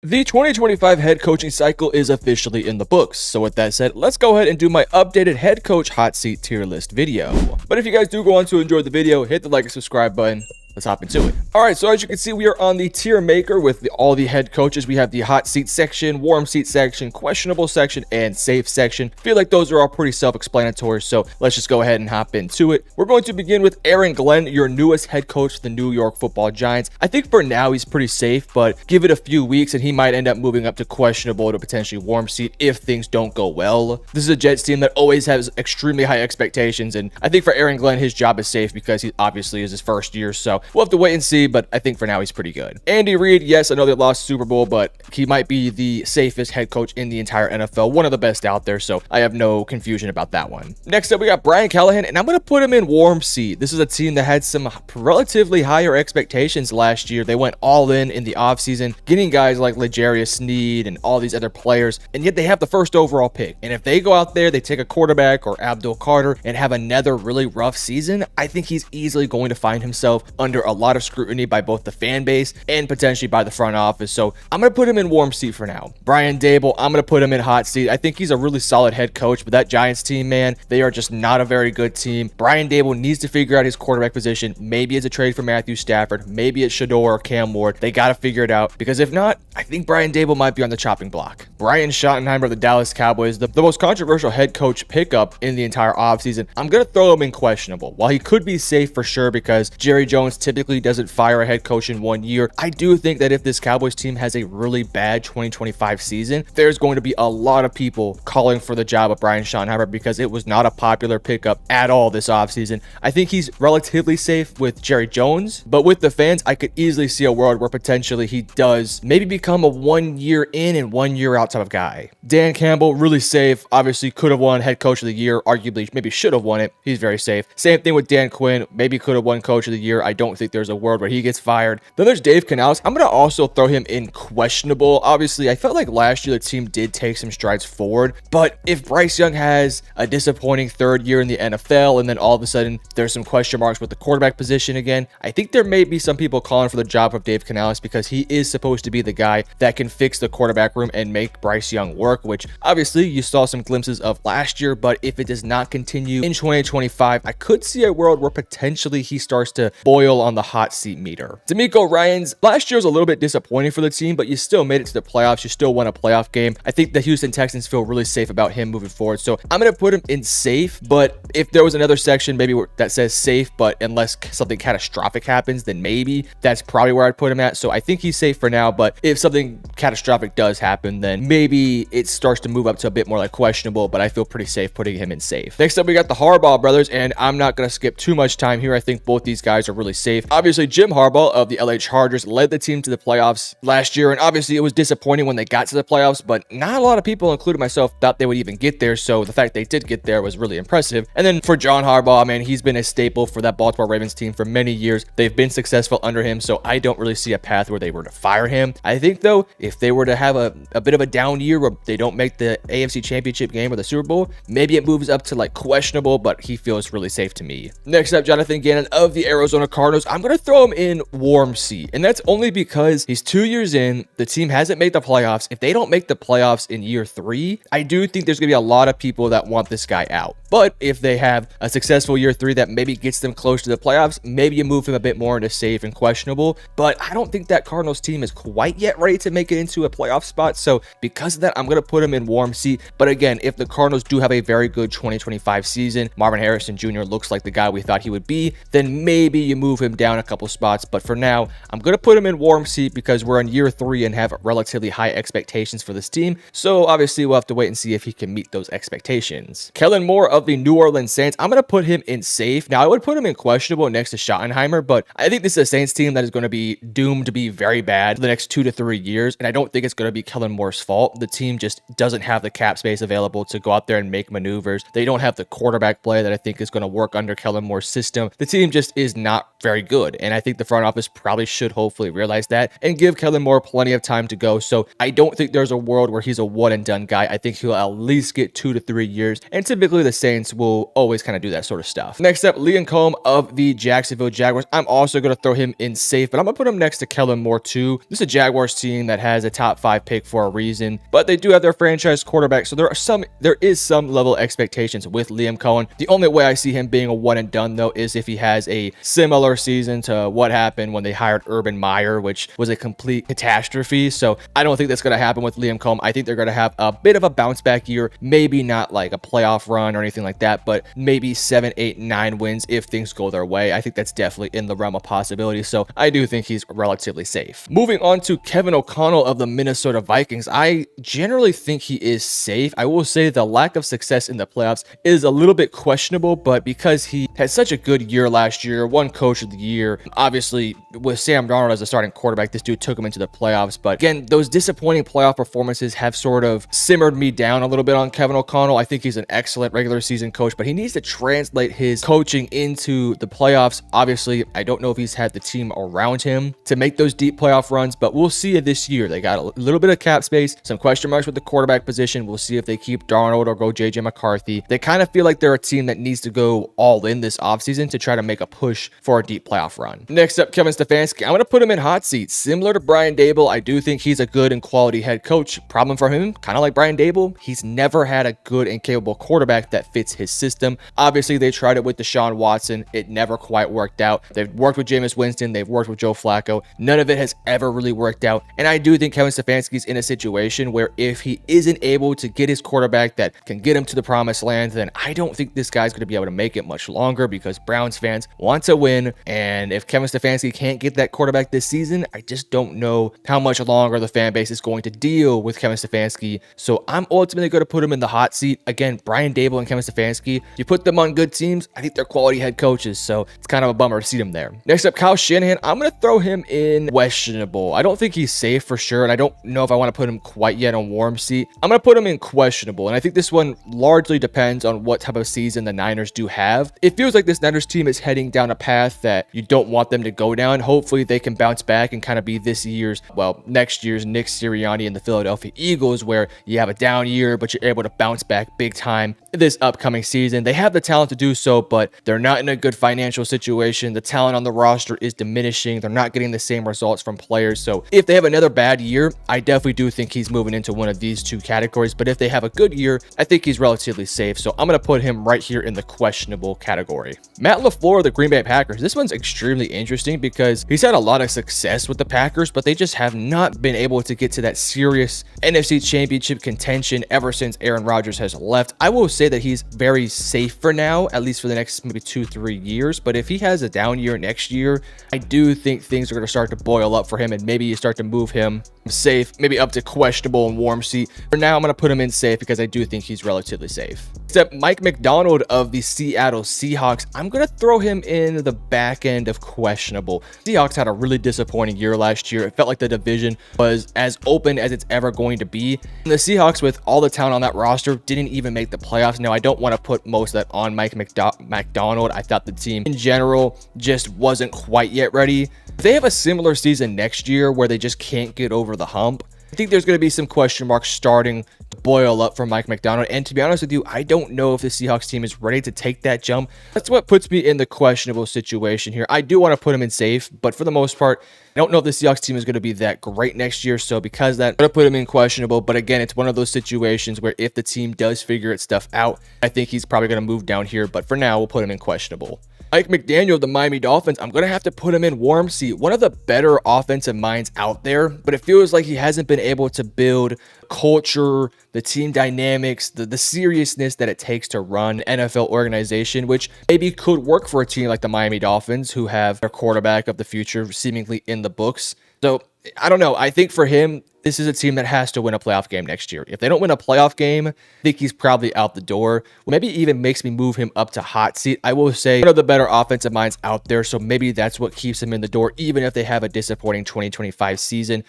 The 2025 head coaching cycle is officially in the books, so with that said, let's go ahead and do my updated head coach hot seat tier list video. But if you guys do go on to enjoy the video, hit the like and subscribe button. Let's hop into it. Alright, so as you can see, we are on the tier maker with all the head coaches. We have the hot seat section, warm seat section, questionable section, and safe section. I feel like those are all pretty self-explanatory, so let's just go ahead and hop into it. We're going to begin with Aaron Glenn, your newest head coach for the New York Football Giants. I think for now he's pretty safe, but give it a few weeks and he might end up moving up to questionable to potentially warm seat if things don't go well. This is a Jets team that always has extremely high expectations, and I think for Aaron Glenn, his job is safe because he obviously is his first year, so we'll have to wait and see, but I think for now he's pretty good. Andy Reid, yes, I know they lost Super Bowl, but he might be the safest head coach in the entire NFL, one of the best out there, so I have no confusion about that one. Next up, we got Brian Callahan, and I'm going to put him in warm seat. This is a team that had some relatively higher expectations last year. They went all in the offseason, getting guys like L'Jarius Sneed and all these other players, and yet they have the first overall pick. And if they go out there, they take a quarterback or Abdul Carter and have another really rough season, I think he's easily going to find himself under a lot of scrutiny by both the fan base and potentially by the front office. So I'm going to put him in warm seat for now. Brian Dable, I'm going to put him in hot seat. I think he's a really solid head coach, but that Giants team, man, they are just not a very good team. Brian Dable needs to figure out his quarterback position. Maybe it's a trade for Matthew Stafford. Maybe it's Shador or Cam Ward. They got to figure it out, because if not, I think Brian Dable might be on the chopping block. Brian Schottenheimer of the Dallas Cowboys, the most controversial head coach pickup in the entire offseason. I'm going to throw him in questionable. While he could be safe for sure, because Jerry Jones typically doesn't fire a head coach in 1 year, I do think that if this Cowboys team has a really bad 2025 season, there's going to be a lot of people calling for the job of Brian Schottenheimer, because it was not a popular pickup at all this offseason. I think he's relatively safe with Jerry Jones, but with the fans, I could easily see a world where potentially he does maybe become a 1 year in and 1 year out type of guy. Dan Campbell, really safe. Obviously could have won head coach of the year, arguably maybe should have won it. He's very safe. Same thing with Dan Quinn, maybe could have won coach of the year. I don't think there's a world where he gets fired. Then there's Dave Canales. I'm going to also throw him in questionable. Obviously, I felt like last year the team did take some strides forward, but if Bryce Young has a disappointing third year in the NFL and then all of a sudden there's some question marks with the quarterback position again, I think there may be some people calling for the job of Dave Canales, because he is supposed to be the guy that can fix the quarterback room and make Bryce Young work, which obviously you saw some glimpses of last year, but if it does not continue in 2025, I could see a world where potentially he starts to boil on the hot seat meter. D'Amico Ryans, last year was a little bit disappointing for the team, but you still made it to the playoffs. You still won a playoff game. I think the Houston Texans feel really safe about him moving forward, so I'm going to put him in safe, but if there was another section maybe that says safe, but unless something catastrophic happens, then maybe that's probably where I'd put him at. So I think he's safe for now, but if something catastrophic does happen, then maybe it starts to move up to a bit more like questionable, but I feel pretty safe putting him in safe. Next up, we got the Harbaugh brothers, and I'm not going to skip too much time here. I think both these guys are really safe. Obviously, Jim Harbaugh of the LA Chargers led the team to the playoffs last year, and obviously it was disappointing when they got to the playoffs, but not a lot of people, including myself, thought they would even get there, so the fact they did get there was really impressive. And then for John Harbaugh, man, he's been a staple for that Baltimore Ravens team for many years. They've been successful under him, so I don't really see a path where they were to fire him. I think, though, if they were to have a bit of a down year where they don't make the AFC Championship game or the Super Bowl, maybe it moves up to like questionable, but he feels really safe to me. Next up, Jonathan Gannon of the Arizona Cardinals. I'm going to throw him in warm seat, and that's only because he's 2 years in. The team hasn't made the playoffs. If they don't make the playoffs in year 3, I do think there's going to be a lot of people that want this guy out. But if they have a successful year 3 that maybe gets them close to the playoffs, maybe you move him a bit more into safe and questionable. But I don't think that Cardinals team is quite yet ready to make it into a playoff spot. So because of that, I'm going to put him in warm seat. But again, if the Cardinals do have a very good 2025 season, Marvin Harrison Jr. looks like the guy we thought he would be, then maybe you move him down a couple spots. But for now, I'm going to put him in warm seat because we're in year 3 and have relatively high expectations for this team. So obviously we'll have to wait and see if he can meet those expectations. Kellen Moore of the New Orleans Saints, I'm going to put him in safe. Now, I would put him in questionable next to Schottenheimer, but I think this is a Saints team that is going to be doomed to be very bad for the next 2 to 3 years, and I don't think it's going to be Kellen Moore's fault. The team just doesn't have the cap space available to go out there and make maneuvers. They don't have the quarterback play that I think is going to work under Kellen Moore's system. The team just is not very very good. And I think the front office probably should hopefully realize that and give Kellen Moore plenty of time to go. So I don't think there's a world where he's a one and done guy. I think he'll at least get 2 to 3 years. And typically the Saints will always kind of do that sort of stuff. Next up, Liam Cohen of the Jacksonville Jaguars. I'm also going to throw him in safe, but I'm going to put him next to Kellen Moore too. This is a Jaguars team that has a top 5 pick for a reason, but they do have their franchise quarterback. So there is some level of expectations with Liam Cohen. The only way I see him being a one and done though is if he has a similar season to what happened when they hired Urban Meyer, which was a complete catastrophe. So I don't think that's going to happen with Liam Cohen. I think they're going to have a bit of a bounce back year, maybe not like a playoff run or anything like that, but maybe 7, 8, 9 wins if things go their way. I think that's definitely in the realm of possibility. So I do think he's relatively safe. Moving on to Kevin O'Connell of the Minnesota Vikings. I generally think he is safe. I will say the lack of success in the playoffs is a little bit questionable, but because he had such a good year last year, won Coach of the Year, obviously with Sam Darnold as a starting quarterback, this dude took him into the playoffs. But again, those disappointing playoff performances have sort of simmered me down a little bit on Kevin O'Connell. I think he's an excellent regular season coach, but he needs to translate his coaching into the playoffs. Obviously, I don't know if he's had the team around him to make those deep playoff runs, but we'll see it this year. They got a little bit of cap space, some question marks with the quarterback position. We'll see if they keep Darnold or go JJ McCarthy. They kind of feel like they're a team that needs to go all in this offseason to try to make a push for a deep playoff run. Next up, Kevin Stefanski. I'm going to put him in hot seat. Similar to Brian Daboll, I do think he's a good and quality head coach. Problem for him, kind of like Brian Daboll, he's never had a good and capable quarterback that fits his system. Obviously, they tried it with Deshaun Watson. It never quite worked out. They've worked with Jameis Winston. They've worked with Joe Flacco. None of it has ever really worked out. And I do think Kevin Stefanski's in a situation where if he isn't able to get his quarterback that can get him to the promised land, then I don't think this guy's going to be able to make it much longer because Browns fans want to win. And if Kevin Stefanski can't get that quarterback this season, I just don't know how much longer the fan base is going to deal with Kevin Stefanski. So I'm ultimately going to put him in the hot seat. Again, Brian Daboll and Kevin Stefanski, you put them on good teams, I think they're quality head coaches. So it's kind of a bummer to see them there. Next up, Kyle Shanahan. I'm going to throw him in questionable. I don't think he's safe for sure, and I don't know if I want to put him quite yet on warm seat. I'm going to put him in questionable, and I think this one largely depends on what type of season the Niners do have. It feels like this Niners team is heading down a path that you don't want them to go down. Hopefully they can bounce back and kind of be next year's Nick Sirianni and the Philadelphia Eagles, where you have a down year, but you're able to bounce back big time this upcoming season. They have the talent to do so, but they're not in a good financial situation. The talent on the roster is diminishing. They're not getting the same results from players. So if they have another bad year, I definitely do think he's moving into one of these two categories. But if they have a good year, I think he's relatively safe. So I'm going to put him right here in the questionable category. Matt LaFleur of the Green Bay Packers. This one's extremely interesting because he's had a lot of success with the Packers, but they just have not been able to get to that serious NFC Championship contention ever since Aaron Rodgers has left. I will say that he's very safe for now, at least for the next maybe 2-3 years. But if he has a down year next year, I do think things are going to start to boil up for him, and maybe you start to move him safe, maybe up to questionable and warm seat. For now, I'm going to put him in safe because I do think he's relatively safe. Except Mike McDonald of the Seattle Seahawks, I'm going to throw him in the back end of questionable. Seahawks had a really disappointing year last year. It felt like the division was as open as it's ever going to be. And the Seahawks, with all the talent on that roster, didn't even make the playoffs. Now, I don't want to put most of that on Mike McDonald. I thought the team in general just wasn't quite yet ready. If they have a similar season next year where they just can't get over the hump, I think there's going to be some question marks starting to boil up for Mike McDonald. And to be honest with you, I don't know if the Seahawks team is ready to take that jump. That's what puts me in the questionable situation here. I do want to put him in safe, but for the most part, I don't know if the Seahawks team is going to be that great next year. So because of that, I'm going to put him in questionable. But again, it's one of those situations where if the team does figure its stuff out, I think he's probably going to move down here. But for now, we'll put him in questionable. Mike McDaniel of the Miami Dolphins, I'm going to have to put him in warm seat. One of the better offensive minds out there, but it feels like he hasn't been able to build culture, the team dynamics, the seriousness that it takes to run an NFL organization, which maybe could work for a team like the Miami Dolphins, who have their quarterback of the future seemingly in the books. So I don't know. I think for him, this is a team that has to win a playoff game next year. If they don't win a playoff game, I think he's probably out the door. Maybe even makes me move him up to hot seat. I will say one of the better offensive minds out there, so maybe that's what keeps him in the door, even if they have a disappointing 2025 season.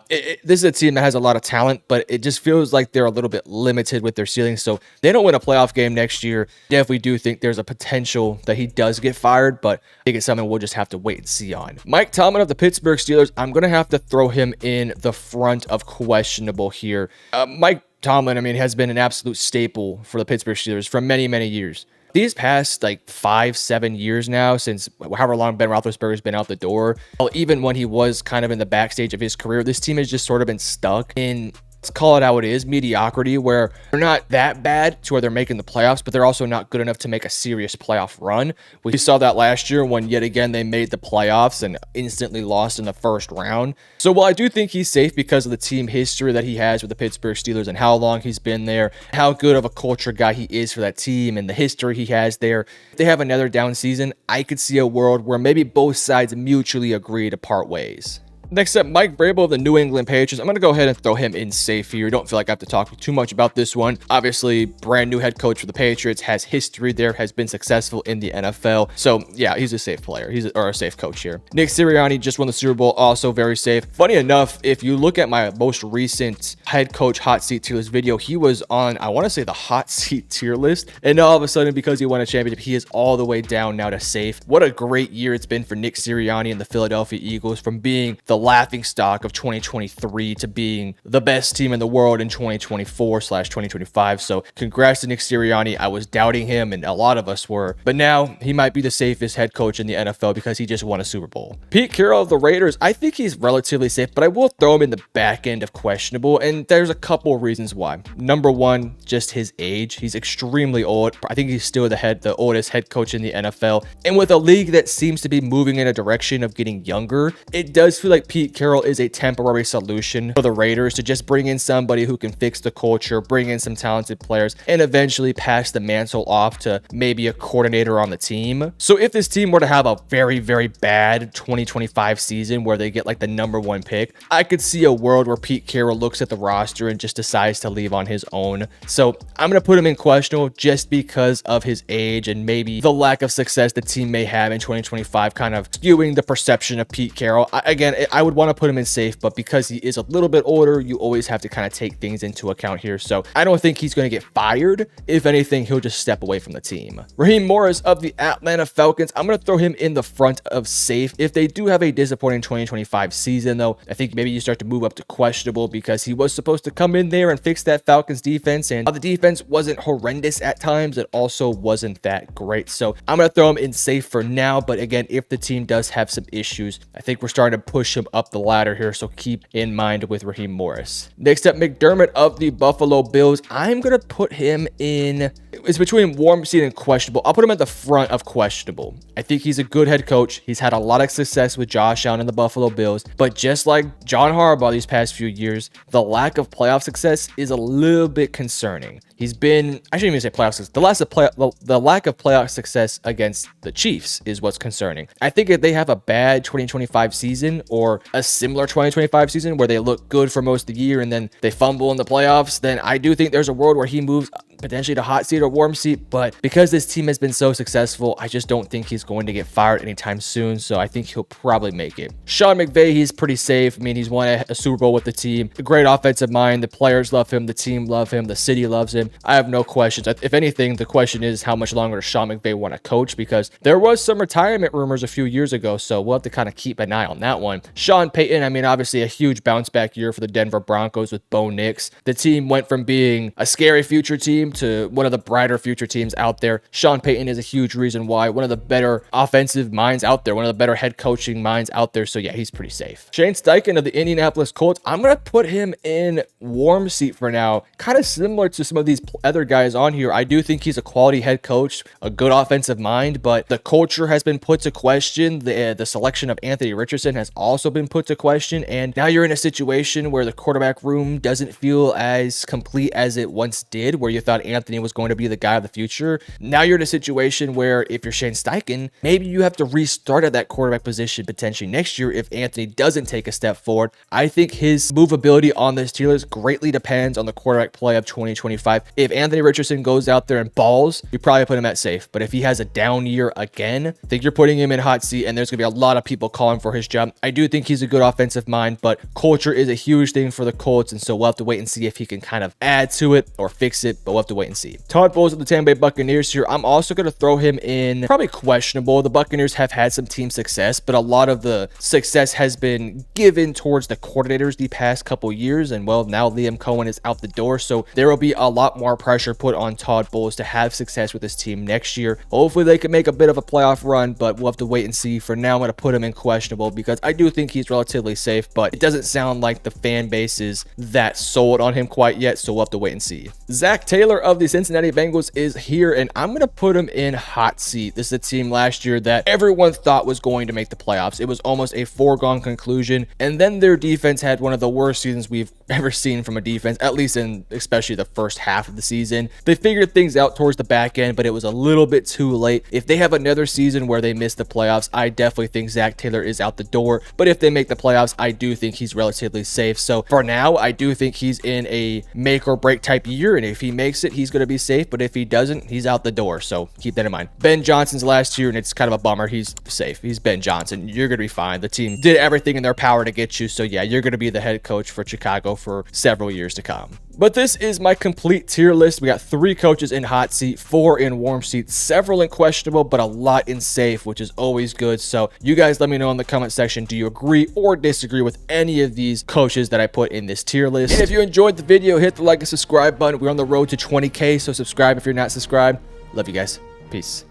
This is a team that has a lot of talent, but it just feels like they're a little bit limited with their ceiling. So they don't win a playoff game next year. Definitely do think there's a potential that he does get fired, but I think it's something we'll just have to wait and see on. Mike Tomlin of the Pittsburgh Steelers, I'm going to have to throw him in the front of questionable here. Mike Tomlin, I mean, has been an absolute staple for the Pittsburgh Steelers for many, many years. These past like 5-7 years now, since however long Ben Roethlisberger's been out the door, even when he was kind of in the backstage of his career, this team has just sort of been stuck in, let's call it how it is, mediocrity, where they're not that bad to where they're making the playoffs, but they're also not good enough to make a serious playoff run. We saw that last year when yet again they made the playoffs and instantly lost in the first round. So while I do think he's safe because of the team history that he has with the Pittsburgh Steelers and how long he's been there, how good of a culture guy he is for that team and the history he has there, if they have another down season, I could see a world where maybe both sides mutually agree to part ways. Next up, Mike Vrabel of the New England Patriots. I'm going to go ahead and throw him in safe here. Don't feel like I have to talk too much about this one. Obviously, brand new head coach for the Patriots, has history there, has been successful in the NFL. So yeah, he's a safe player. He's a safe coach here. Nick Sirianni just won the Super Bowl, also very safe. Funny enough, if you look at my most recent head coach hot seat tier list video, he was on, I want to say, the hot seat tier list. And all of a sudden, because he won a championship, he is all the way down now to safe. What a great year it's been for Nick Sirianni and the Philadelphia Eagles, from being the laughing stock of 2023 to being the best team in the world in 2024/2025. So congrats to Nick Sirianni. I was doubting him, and a lot of us were, but now he might be the safest head coach in the NFL because he just won a Super Bowl. Pete Carroll of the Raiders, I think he's relatively safe, but I will throw him in the back end of questionable, and there's a couple of reasons why. Number one, just his age. He's extremely old. I think he's still the oldest head coach in the NFL, and with a league that seems to be moving in a direction of getting younger, it does feel like Pete Carroll is a temporary solution for the Raiders to just bring in somebody who can fix the culture, bring in some talented players, and eventually pass the mantle off to maybe a coordinator on the team. So if this team were to have a very, very bad 2025 season where they get like the #1 pick, I could see a world where Pete Carroll looks at the roster and just decides to leave on his own. So I'm going to put him in questionable just because of his age and maybe the lack of success the team may have in 2025, kind of skewing the perception of Pete Carroll. Again, I would want to put him in safe, but because he is a little bit older, you always have to kind of take things into account here. So I don't think he's going to get fired. If anything, he'll just step away from the team. Raheem Morris of the Atlanta Falcons, I'm going to throw him in the front of safe. If they do have a disappointing 2025 season, though, I think maybe you start to move up to questionable because he was supposed to come in there and fix that Falcons defense, and while the defense wasn't horrendous at times, it also wasn't that great. So I'm going to throw him in safe for now, but again, if the team does have some issues, I think we're starting to push him up the ladder here, so keep in mind with Raheem Morris. Next up, McDermott of the Buffalo Bills. I'm going to put him in, it's between warm seat and questionable. I'll put him at the front of questionable. I think he's a good head coach. He's had a lot of success with Josh Allen and the Buffalo Bills, but just like John Harbaugh these past few years, the lack of playoff success is a little bit concerning. He's been, I shouldn't even say playoff success. The lack of playoff success against the Chiefs is what's concerning. I think if they have a bad 2025 season or a similar 2025 season where they look good for most of the year and then they fumble in the playoffs, then I do think there's a world where he moves potentially to hot seat or warm seat. But because this team has been so successful, I just don't think he's going to get fired anytime soon. So I think he'll probably make it. Sean McVay, he's pretty safe. I mean, he's won a Super Bowl with the team. A great offensive mind. The players love him. The team love him. The city loves him. I have no questions. If anything, the question is how much longer does Sean McVay want to coach, because there was some retirement rumors a few years ago. So we'll have to kind of keep an eye on that one. Sean Payton, I mean, obviously a huge bounce back year for the Denver Broncos with Bo Nix. The team went from being a scary future team to one of the brighter future teams out there. Sean Payton is a huge reason why, one of the better offensive minds out there, one of the better head coaching minds out there. So yeah, he's pretty safe. Shane Steichen of the Indianapolis Colts, I'm going to put him in warm seat for now. Kind of similar to some of these other guys on here. I do think he's a quality head coach, a good offensive mind, but the culture has been put to question. The selection of Anthony Richardson has also been put to question. And now you're in a situation where the quarterback room doesn't feel as complete as it once did, where you thought thought Anthony was going to be the guy of the future. Now you're in a situation where if you're Shane Steichen, maybe you have to restart at that quarterback position potentially next year if Anthony doesn't take a step forward. I think his movability on this tier list greatly depends on the quarterback play of 2025. If Anthony Richardson goes out there and balls, you probably put him at safe. But if he has a down year again, I think you're putting him in hot seat, and there's going to be a lot of people calling for his job. I do think he's a good offensive mind, but culture is a huge thing for the Colts, and so we'll have to wait and see if he can kind of add to it or fix it, but we'll have to wait and see. Todd Bowles of the Tampa Bay Buccaneers here. I'm also going to throw him in probably questionable. The Buccaneers have had some team success, but a lot of the success has been given towards the coordinators the past couple years, and well, now Liam Cohen is out the door, so there will be a lot more pressure put on Todd Bowles to have success with this team next year. Hopefully they can make a bit of a playoff run, but we'll have to wait and see. For now, I'm going to put him in questionable because I do think he's relatively safe, but it doesn't sound like the fan base is that sold on him quite yet, so we'll have to wait and see. Zach Taylor of the Cincinnati Bengals is here, and I'm going to put him in hot seat. This is a team last year that everyone thought was going to make the playoffs. It was almost a foregone conclusion, and then their defense had one of the worst seasons we've ever seen from a defense, at least in especially the first half of the season. They figured things out towards the back end, but it was a little bit too late. If they have another season where they miss the playoffs, I definitely think Zach Taylor is out the door, but if they make the playoffs, I do think he's relatively safe. So for now, I do think he's in a make or break type year, and if he makes it, he's going to be safe, but if he doesn't, he's out the door, so keep that in mind. Ben Johnson's last year, and it's kind of a bummer. He's safe. He's Ben Johnson. You're going to be fine. The team did everything in their power to get you, so yeah, you're going to be the head coach for Chicago for several years to come. But this is my complete tier list. We got 3 coaches in hot seat, 4 in warm seat, several in questionable, but a lot in safe, which is always good. So you guys let me know in the comment section, do you agree or disagree with any of these coaches that I put in this tier list? And if you enjoyed the video, hit the like and subscribe button. We're on the road to 20K, so subscribe if you're not subscribed. Love you guys. Peace.